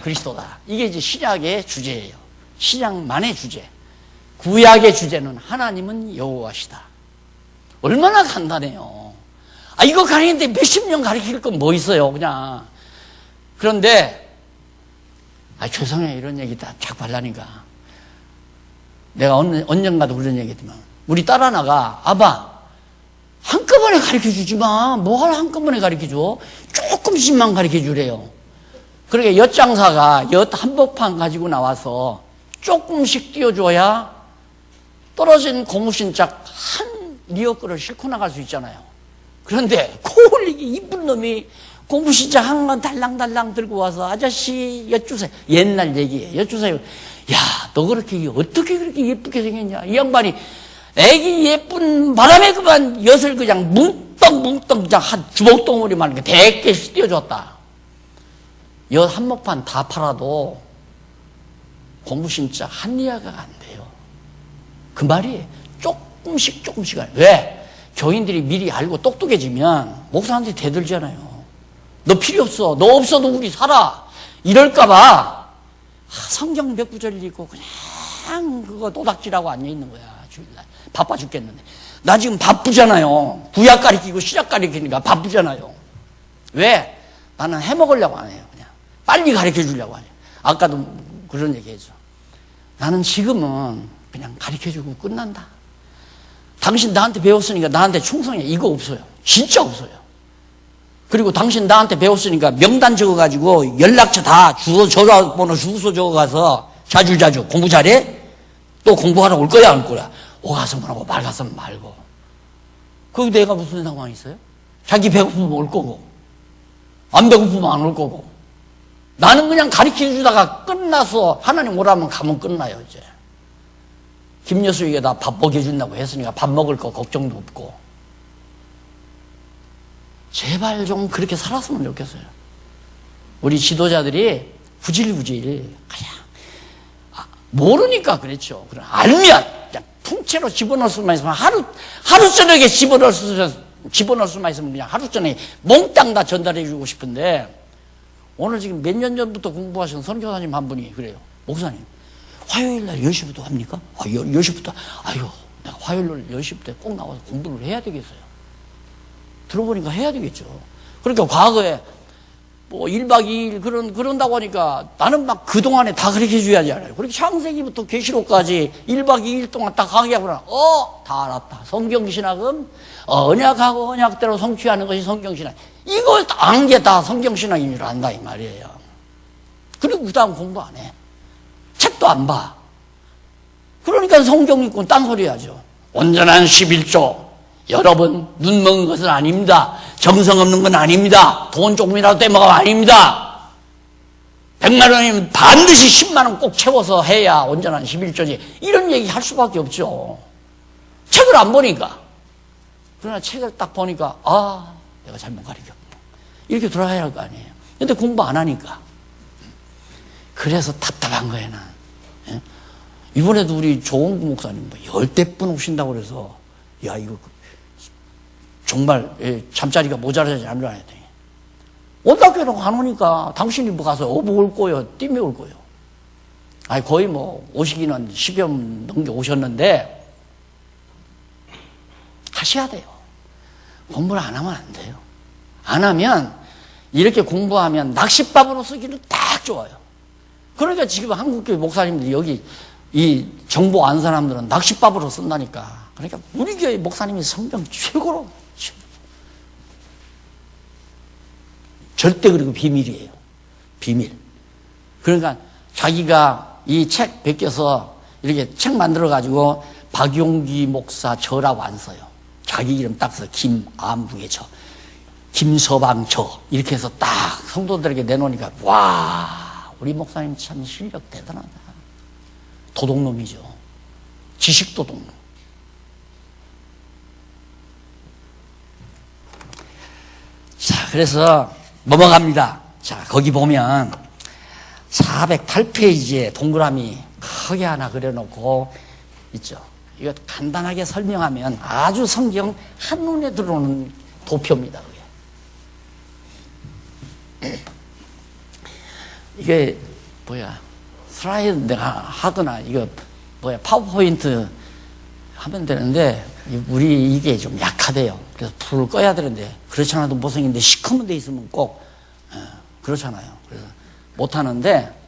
그리스도다. 이게 이제 신약의 주제예요. 신약만의 주제. 구약의 주제는 하나님은 여호와시다. 얼마나 간단해요. 이거 가리키는데 몇십 년 가리킬 건 뭐 있어요, 그냥. 그런데, 죄송해요. 이런 얘기 다 자꾸 하려니까. 내가 언젠가도 그런 얘기 했지만, 우리 딸 하나가, 아빠, 한꺼번에 가르쳐 주지 마. 뭐가 한꺼번에 가르쳐 줘? 조금씩만 가르쳐 주래요. 그러니까 엿장사가 한복판 가지고 나와서 조금씩 띄워줘야 떨어진 고무신짝 한 리어크를 싣고 나갈 수 있잖아요. 그런데 코올리기 이쁜 놈이 고무신짝 한 건 달랑달랑 들고 와서 아저씨 엿주세요. 옛날 얘기예요. 엿주세요. 야, 너 어떻게 그렇게 예쁘게 생겼냐. 이 양반이 애기 예쁜 바람에 그만 엿을 그냥 뭉떡뭉떡 그냥 한 주먹덩어리만 이렇게 대개씩 띄워줬다. 엿 한목판 다 팔아도 고무신짝 한 리아가 안 돼요. 그 말이 조금씩 왜? 교인들이 미리 알고 똑똑해지면 목사한테 대들잖아요. 너 필요 없어. 너 없어도 우리 살아. 이럴까봐 성경 몇 구절 읽고 그냥 그거 도닥질하고 앉아있는 거야. 주일날. 바빠 죽겠는데. 나 지금 바쁘잖아요. 구약 가리키고 시작 가리키니까 바쁘잖아요. 왜? 나는 해먹으려고 안 해요. 그냥 빨리 가르쳐 주려고 하죠. 아까도 그런 얘기 했죠. 나는 지금은 그냥 가르쳐 주고 끝난다. 당신 나한테 배웠으니까 나한테 충성해. 이거 없어요. 진짜 없어요. 그리고 당신 나한테 배웠으니까 명단 적어가지고 연락처 다 전화번호 주소 적어가서 자주 공부 잘해? 또 공부하러 올 거야 안 올 거야? 오가서만 하고 말가서만 말고. 그게 내가 무슨 상관이 있어요? 자기 배고프면 올 거고 안 배고프면 안 올 거고. 나는 그냥 가르쳐 주다가 끝나서 하나님 오라면 가면 끝나요. 이제 김여수에게다 밥 먹여준다고 했으니까 밥 먹을 거 걱정도 없고. 제발 좀 그렇게 살았으면 좋겠어요. 우리 지도자들이 구질구질 그냥 모르니까 그랬죠. 그럼 알면 그냥 통째로 집어넣을 수만 있으면 하루 저녁에 집어넣을 수만 있으면 그냥 하루 전에 몽땅 다 전달해 주고 싶은데, 오늘 지금 몇 년 전부터 공부하신 선교사님 한 분이 그래요. 목사님, 화요일 날 10시부터 합니까? 10시부터? 아유, 내가 화요일 날 10시부터 꼭 나와서 공부를 해야 되겠어요. 들어보니까 해야 되겠죠. 그러니까 과거에 뭐 1박 2일 그런다고 하니까 나는 막 그동안에 다 그렇게 해줘야지 알아요. 그렇게 창세기부터 계시록까지 1박 2일 동안 딱 강의하고 다 알았다. 성경신학은 언약하고 언약대로 성취하는 것이 성경신학. 이거 안 게 다 성경신학인 줄 안다 이 말이에요. 그리고 그 다음 공부 안 해. 책도 안 봐. 그러니까 성경 읽고 딴소리 하죠. 온전한 11조. 여러분, 눈 먹은 것은 아닙니다. 정성 없는 건 아닙니다. 돈 조금이라도 떼먹으면 아닙니다. 100만 원이면 반드시 10만 원 꼭 채워서 해야 온전한 11조지. 이런 얘기 할 수밖에 없죠. 책을 안 보니까. 그러나 책을 딱 보니까, 내가 잘못 가르쳤구나. 이렇게 돌아가야 할 거 아니에요. 근데 공부 안 하니까. 그래서 답답한 거예요, 난. 예? 이번에도 우리 조원구 목사님 10대분 오신다고 그래서, 야, 이거 정말 잠자리가 모자라지 않으라 했더니, 온다고 해놓고 안 오니까 당신이 뭐 가서 어부 올 거요, 띠미 올 거요. 아니, 거의 뭐 오시기는 10여 넘게 오셨는데 하셔야 돼요. 공부를 안 하면 안 돼요. 안 하면 이렇게 공부하면 낚싯밥으로 쓰기는 딱 좋아요. 그러니까 지금 한국교회 목사님들이 여기 이 정보 안 사람들은 낚싯밥으로 쓴다니까. 그러니까 우리 교회 목사님이 성경 최고로. 절대 그리고 비밀이에요. 비밀. 그러니까 자기가 이 책 베껴서 이렇게 책 만들어가지고 박용기 목사 저라고 안 써요. 자기 이름 딱 써. 김암국의 저. 김서방 저. 이렇게 해서 딱 성도들에게 내놓으니까, 와, 우리 목사님 참 실력 대단하다. 도둑놈이죠. 지식 도둑놈. 자, 그래서 넘어갑니다. 자, 거기 보면 408페이지에 동그라미 크게 하나 그려놓고 있죠. 이거 간단하게 설명하면 아주 성경 한눈에 들어오는 도표입니다. 이게 슬라이드 내가 하거나 이거 파워포인트 하면 되는데 우리 이게 좀 약하대요. 그래서 불을 꺼야 되는데 그렇지 않아도 못생긴데 시커먼 데 있으면 꼭 그렇잖아요. 그래서 못하는데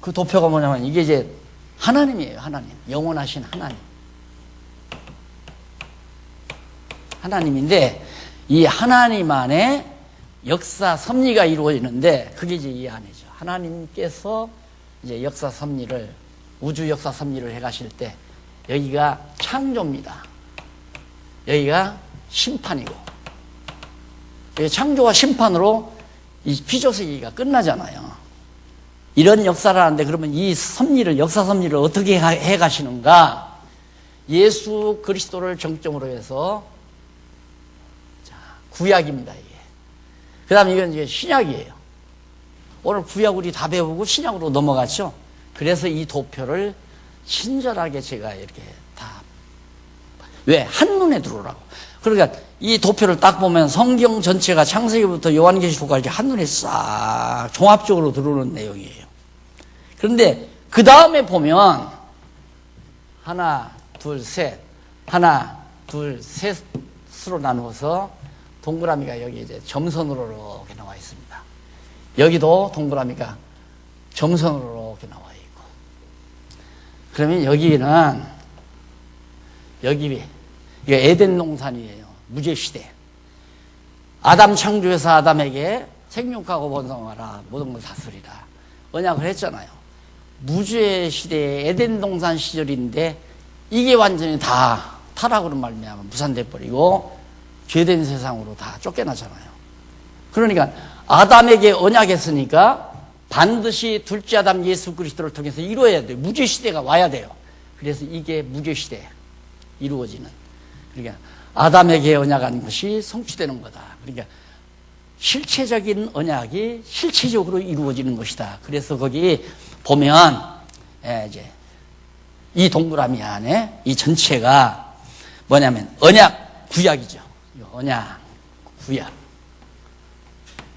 그 도표가 뭐냐면 이게 이제 하나님이에요. 하나님. 영원하신 하나님. 하나님인데 이 하나님 안에 역사 섭리가 이루어지는데 그게 이제 이 안이죠. 하나님께서 이제 역사 섭리를, 우주 역사 섭리를 해가실 때 여기가 창조입니다. 여기가 심판이고, 여기 창조와 심판으로 이 피조세기가 끝나잖아요. 이런 역사를 하는데 그러면 이 섭리를, 역사 섭리를 어떻게 해 가시는가? 예수 그리스도를 정점으로 해서, 자, 구약입니다, 이게. 그 다음에 이건 이제 신약이에요. 오늘 구약 우리 다 배우고 신약으로 넘어갔죠? 그래서 이 도표를 친절하게 제가 이렇게 다, 왜? 한눈에 들어오라고. 그러니까 이 도표를 딱 보면 성경 전체가 창세기부터 요한계시록까지 한눈에 싹 종합적으로 들어오는 내용이에요. 그런데 그 다음에 보면 하나, 둘, 셋, 하나, 둘, 셋으로 나누어서 동그라미가 여기 이제 점선으로 이렇게 나와 있습니다. 여기도 동그라미가 점선으로 이렇게 나와 있고. 그러면 여기는, 이게 에덴 동산이에요. 무죄시대. 아담 창조해서 아담에게 생육하고 번성하라, 모든 걸 다스리라. 언약을 했잖아요. 무죄 시대의 에덴 동산 시절인데 이게 완전히 다 타락으로 말미암아 무산돼 버리고 죄된 세상으로 다 쫓겨나잖아요. 그러니까 아담에게 언약했으니까 반드시 둘째 아담 예수 그리스도를 통해서 이루어야 돼요. 무죄 시대가 와야 돼요. 그래서 이게 무교시대 이루어지는, 그러니까 아담에게 언약한 것이 성취되는 거다. 그러니까 실체적인 언약이 실체적으로 이루어지는 것이다. 그래서 거기 보면 이제 이 동그라미 안에 이 전체가 뭐냐면 언약 구약이죠. 언약 구약,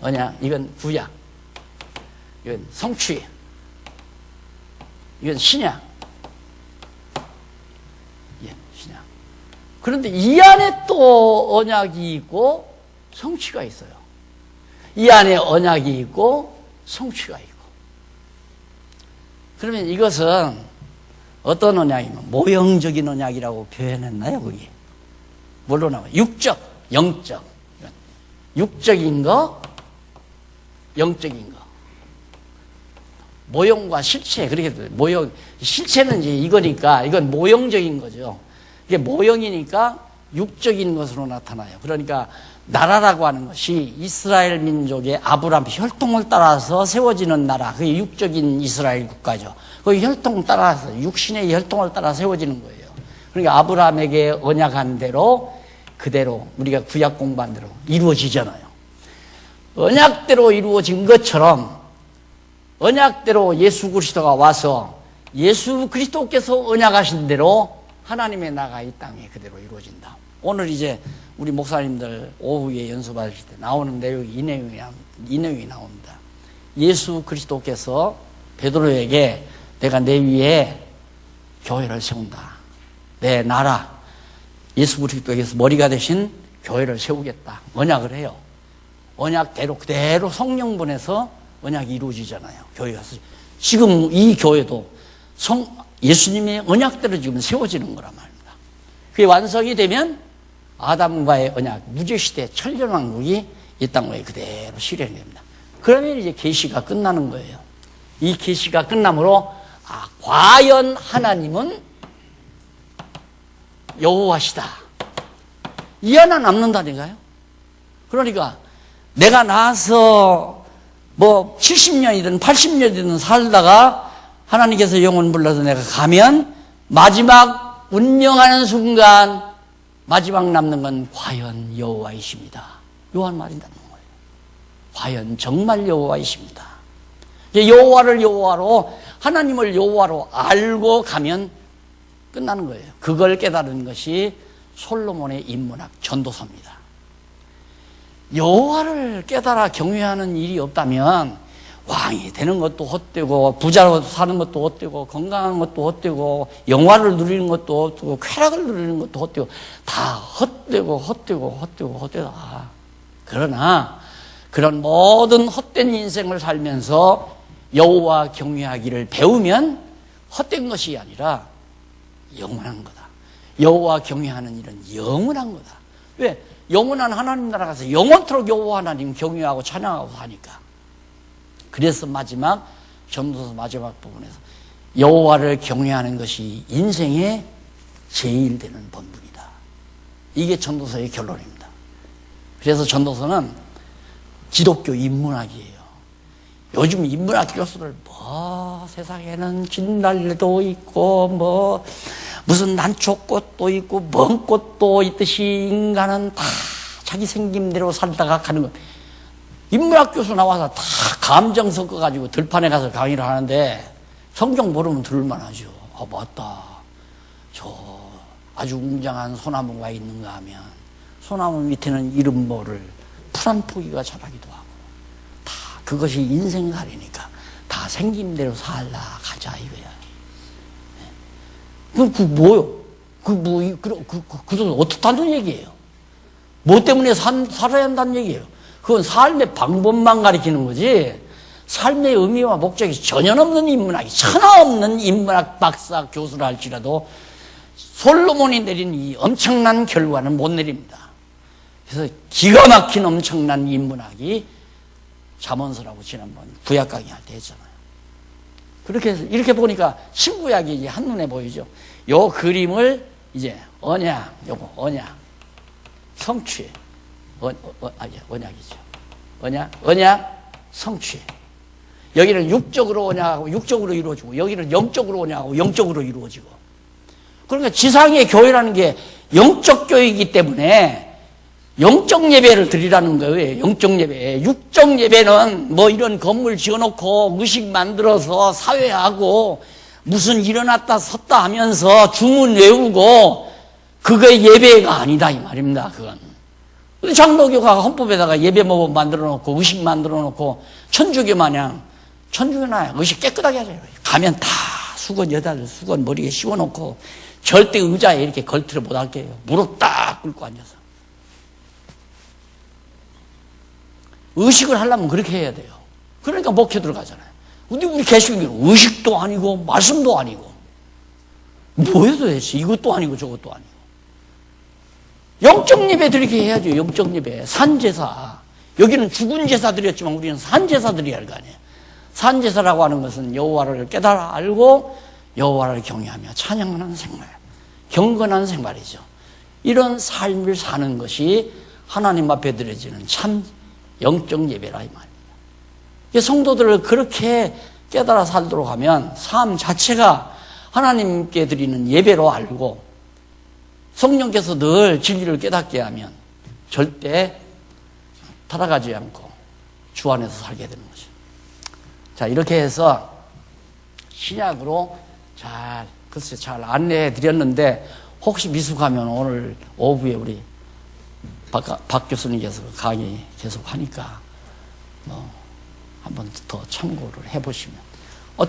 언약 이건 구약, 이건 성취, 이건 신약. 예, 신약. 그런데 이 안에 또 언약이 있고 성취가 있어요. 이 안에 언약이 있고 성취가 있고. 그러면 이것은 어떤 언약이면 모형적인 언약이라고 표현했나요? 거기 뭘로 나와요? 육적, 영적. 육적인 거, 영적인 거. 모형과 실체. 그렇게 모형, 실체는 이제 이거니까 이건 모형적인 거죠. 이게 모형이니까 육적인 것으로 나타나요. 그러니까 나라라고 하는 것이 이스라엘 민족의 아브라함 혈통을 따라서 세워지는 나라, 그게 육적인 이스라엘 국가죠. 그 혈통 따라서, 육신의 혈통을 따라 세워지는 거예요. 그러니까 아브라함에게 언약한 대로 그대로 우리가 구약 공부한 대로 이루어지잖아요. 언약대로 이루어진 것처럼 언약대로 예수 그리스도가 와서 예수 그리스도께서 언약하신 대로 하나님의 나라가 이 땅에 그대로 이루어진다. 오늘 이제 우리 목사님들 오후에 연습하실 때 나오는 내용이 이 내용이 나옵니다. 예수 그리스도께서 베드로에게 내가 내 위에 교회를 세운다. 내 나라, 예수 그리스도께서 머리가 되신 교회를 세우겠다. 언약을 해요. 언약대로 그대로 성령 보내서 언약이 이루어지잖아요. 교회가. 지금 이 교회도 예수님의 언약대로 지금 세워지는 거란 말입니다. 그게 완성이 되면 아담과의 언약, 무죄시대 천년왕국이 이 땅에 그대로 실현됩니다. 그러면 이제 계시가 끝나는 거예요. 이 계시가 끝나므로 과연 하나님은 여호와시다. 이 하나 남는다니까요. 그러니까 내가 나서 뭐 70년이든 80년이든 살다가 하나님께서 영혼 불러서 내가 가면 마지막 운명하는 순간 마지막 남는 건 과연 여호와이십니다. 요한 말인다는 거예요. 과연 정말 여호와이십니다. 여호와를 여호와로, 하나님을 여호와로 알고 가면 끝나는 거예요. 그걸 깨달은 것이 솔로몬의 인문학 전도서입니다. 여호와를 깨달아 경외하는 일이 없다면 왕이 되는 것도 헛되고 부자로 사는 것도 헛되고 건강한 것도 헛되고 영화를 누리는 것도 헛되고 쾌락을 누리는 것도 헛되고 다 헛되다. 그러나 그런 모든 헛된 인생을 살면서 여호와 경외하기를 배우면 헛된 것이 아니라 영원한 거다. 여호와 경외하는 일은 영원한 거다. 왜? 영원한 하나님 나라 가서 영원토록 여호와 하나님 경외하고 찬양하고 사니까. 그래서 마지막 전도서 마지막 부분에서 여호와를 경외하는 것이 인생의 제일 되는 본분이다. 이게 전도서의 결론입니다. 그래서 전도서는 기독교 인문학이에요. 요즘 인문학 교수들 세상에는 진달래도 있고 무슨 난초꽃도 있고 먼 꽃도 있듯이 인간은 다 자기 생김대로 살다가 가는 것. 인문학 교수 나와서 다 감정 섞어가지고 들판에 가서 강의를 하는데 성경 모르면 들을만하죠. 맞다. 저 아주 웅장한 소나무가 있는가 하면 소나무 밑에는 이름 모를 푸른 포기가 자라기도 하고 다 그것이 인생살이니까 다 생김대로 살다 가자 이거야. 뭐요? 그건 어떻다는 얘기예요? 뭐 때문에 살아야 한다는 얘기예요? 그건 삶의 방법만 가리키는 거지 삶의 의미와 목적이 전혀 없는 인문학이 천하 없는 인문학 박사 교수를 할지라도 솔로몬이 내린 이 엄청난 결과는 못 내립니다. 그래서 기가 막힌 엄청난 인문학이 잠언서라고 지난번 구약 강의할 때 했잖아요. 그렇게 해서 이렇게 보니까 신구약이 이제 한눈에 보이죠. 요 그림을 이제 언약, 요거 언약, 성취, 언약이죠. 언약, 성취. 여기는 육적으로 언약하고 육적으로 이루어지고 여기는 영적으로 언약하고 영적으로 이루어지고 그러니까 지상의 교회라는 게 영적 교회이기 때문에 영적 예배를 드리라는 거예요. 영적 예배. 육적 예배는 뭐 이런 건물 지어놓고 의식 만들어서 사회하고 무슨 일어났다 섰다 하면서 주문 외우고 그게 예배가 아니다 이 말입니다. 그건. 장로교가 헌법에다가 예배법 만들어 놓고 의식 만들어 놓고 천주교 마냥 천주교나 의식 깨끗하게 하잖아요. 가면 다 수건 여자들 수건 머리에 씌워놓고 절대 의자에 이렇게 걸트를 못 앉게 해요. 무릎 딱 꿇고 앉아서. 의식을 하려면 그렇게 해야 돼요. 그러니까 목회 들어가잖아요. 근데 우리 개신교는 의식도 아니고 말씀도 아니고 뭐예요 도대체. 이것도 아니고 저것도 아니고. 영적 예배 드리게 해야죠. 영적 예배. 산제사. 여기는 죽은 제사 드렸지만 우리는 산제사 드려야 할 거 아니에요. 산제사라고 하는 것은 여호와를 깨달아 알고 여호와를 경외하며 찬양하는 생활. 경건한 생활이죠. 이런 삶을 사는 것이 하나님 앞에 드려지는 참 영적 예배라 이 말입니다. 성도들을 그렇게 깨달아 살도록 하면 삶 자체가 하나님께 드리는 예배로 알고 성령께서 늘 진리를 깨닫게 하면 절대 타락하지 않고 주 안에서 살게 되는 거죠. 자, 이렇게 해서 신약으로 잘 안내해 드렸는데 혹시 미숙하면 오늘 오후에 우리 박 교수님께서 강의 계속 하니까 한 번 더 참고를 해보시면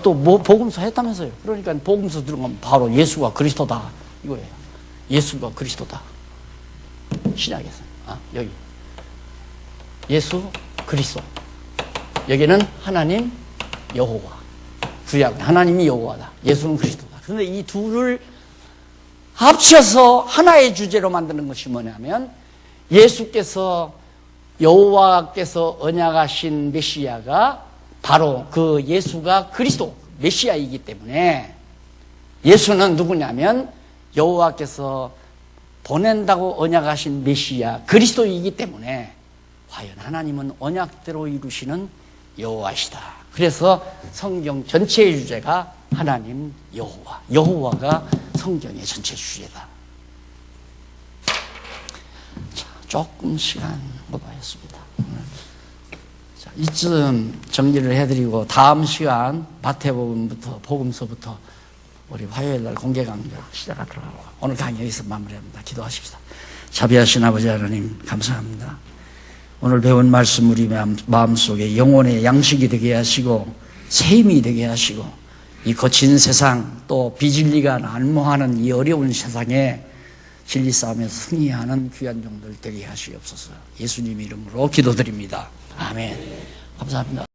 또 복음서 했다면서요. 그러니까 복음서 들어가면 바로 예수가 그리스도다 이거예요. 예수가 그리스도다. 신약에서 여기 예수 그리스도. 여기는 하나님 여호와. 구약 하나님이 여호와다. 예수는 그리스도다. 그런데 이 둘을 합쳐서 하나의 주제로 만드는 것이 뭐냐면 예수께서 여호와께서 언약하신 메시아가 바로 그 예수가 그리스도 메시아이기 때문에 예수는 누구냐면 여호와께서 보낸다고 언약하신 메시아 그리스도이기 때문에 과연 하나님은 언약대로 이루시는 여호와시다. 그래서 성경 전체의 주제가 하나님 여호와. 여호와가 성경의 전체 주제다. 자, 조금 시간 오버했습니다. 자, 이쯤 정리를 해드리고 다음 시간 마태복음부터 복음서부터 우리 화요일 날 공개 강좌 시작하도록 하고 오늘 강의 여기서 마무리합니다. 기도하십시다. 자비하신 아버지 하나님 감사합니다. 오늘 배운 말씀 우리 마음속에 영혼의 양식이 되게 하시고 새 힘이 되게 하시고 이 거친 세상 또 비진리가 난무하는 이 어려운 세상에 진리 싸움에서 승리하는 귀한 종들 되게 하시옵소서. 예수님 이름으로 기도드립니다. 아멘. 감사합니다.